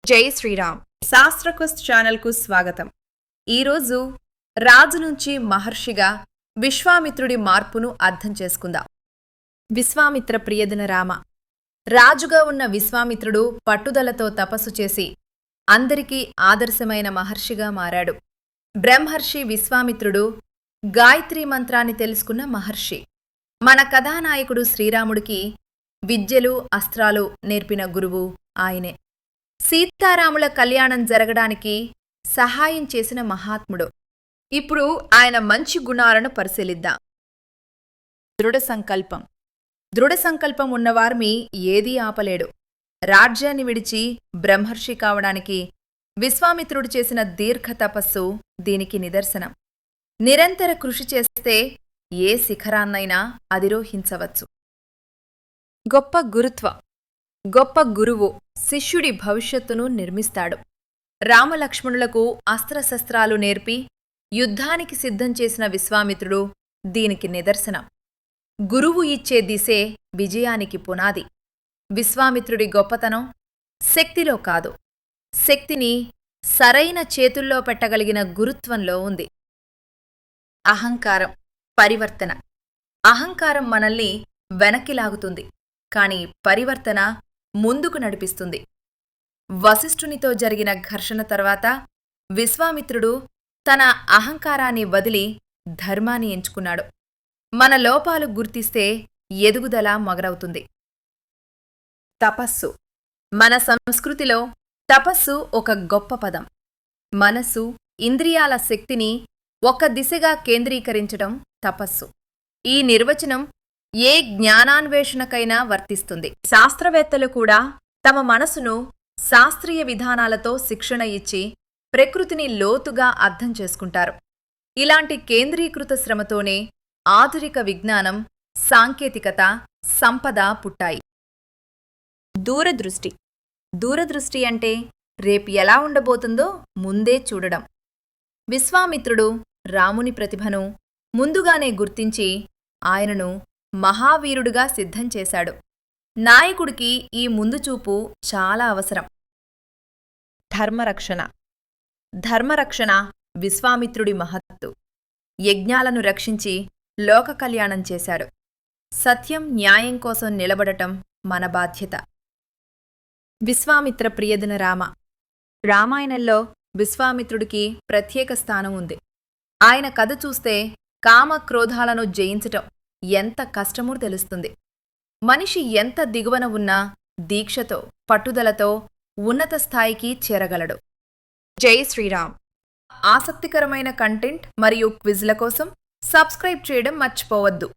జై శ్రీరామ్. శాస్త్రక్వెస్ట్ ఛానల్కు స్వాగతం. ఈరోజు రాజు నుంచి మహర్షిగా విశ్వామిత్రుడి మార్పును అర్థం చేసుకుందాం. విశ్వామిత్ర ప్రియదిన రామ. రాజుగా ఉన్న విశ్వామిత్రుడు పట్టుదలతో తపస్సు చేసి అందరికీ ఆదర్శమైన మహర్షిగా మారాడు. బ్రహ్మర్షి విశ్వామిత్రుడు గాయత్రీ మంత్రాన్ని తెలుసుకున్న మహర్షి. మన కథానాయకుడు శ్రీరాముడికి విద్యలు అస్త్రాలు నేర్పిన గురువు ఆయనే. సీతారాముల కళ్యాణం జరగడానికి సహాయం చేసిన మహాత్ముడు. ఇప్పుడు ఆయన మంచి గుణాలను పరిశీలిద్దాం. దృఢ సంకల్పం ఉన్నవారిని ఏదీ ఆపలేడు. రాజ్యాన్ని విడిచి బ్రహ్మర్షి కావడానికి విశ్వామిత్రుడు చేసిన దీర్ఘ తపస్సు దీనికి నిదర్శనం. నిరంతర కృషి చేస్తే ఏ శిఖరాన్నైనా అధిరోహించవచ్చు. గొప్ప గురువు శిష్యుడి భవిష్యత్తును నిర్మిస్తాడు. రామలక్ష్మణులకు అస్త్రశస్త్రాలు నేర్పి యుద్ధానికి సిద్ధం చేసిన విశ్వామిత్రుడు దీనికి నిదర్శనం. గురువు ఇచ్చే దిశే విజయానికి పునాది. విశ్వామిత్రుడి గొప్పతనం శక్తిలో కాదు, శక్తిని సరైన చేతుల్లో పెట్టగలిగిన గురుత్వంలో ఉంది. పరివర్తన. అహంకారం మనల్ని వెనక్కి లాగుతుంది, కాని పరివర్తన ముందుకు నడిపిస్తుంది. వశిష్ఠునితో జరిగిన ఘర్షణ తర్వాత విశ్వామిత్రుడు తన అహంకారాన్ని వదిలి ధర్మాన్ని ఎంచుకున్నాడు. మన లోపాలు గుర్తిస్తే ఎదుగుదల మొదలవుతుంది. తపస్సు. మన సంస్కృతిలో తపస్సు ఒక గొప్ప పదం. మనసు, ఇంద్రియాల శక్తిని ఒక దిశగా కేంద్రీకరించడం తపస్సు. ఈ నిర్వచనం ఏ జ్ఞానాన్వేషణకైనా వర్తిస్తుంది. శాస్త్రవేత్తలు కూడా తమ మనసును శాస్త్రీయ విధానాలతో శిక్షణ ఇచ్చి ప్రకృతిని లోతుగా అర్థం చేసుకుంటారు. ఇలాంటి కేంద్రీకృత శ్రమతోనే ఆధునిక విజ్ఞానం, సాంకేతికత, సంపద పుట్టాయి. దూరదృష్టి అంటే రేపు ఎలా ఉండబోతుందో ముందే చూడడం. విశ్వామిత్రుడు రాముని ప్రతిభను ముందుగానే గుర్తించి ఆయనను మహావీరుడుగా సిద్ధం చేశాడు. నాయకుడికి ఈ ముందుచూపు చాలా అవసరం. ధర్మరక్షణ విశ్వామిత్రుడి మహత్తు. యజ్ఞాలను రక్షించి లోక కళ్యాణం చేశాడు. సత్యం, న్యాయం కోసం నిలబడటం మన బాధ్యత. విశ్వామిత్ర ప్రియదిన రామ. రామాయణంలో విశ్వామిత్రుడికి ప్రత్యేక స్థానం ఉంది. ఆయన కథ చూస్తే కామక్రోధాలను జయించటం ఎంత కష్టమో తెలుస్తుంది. మనిషి ఎంత దిగువన ఉన్నా దీక్షతో, పట్టుదలతో ఉన్నత స్థాయికి చేరగలడు. జై శ్రీరామ్. ఆసక్తికరమైన కంటెంట్ మరియు క్విజ్ల కోసం సబ్స్క్రైబ్ చేయడం మర్చిపోవద్దు.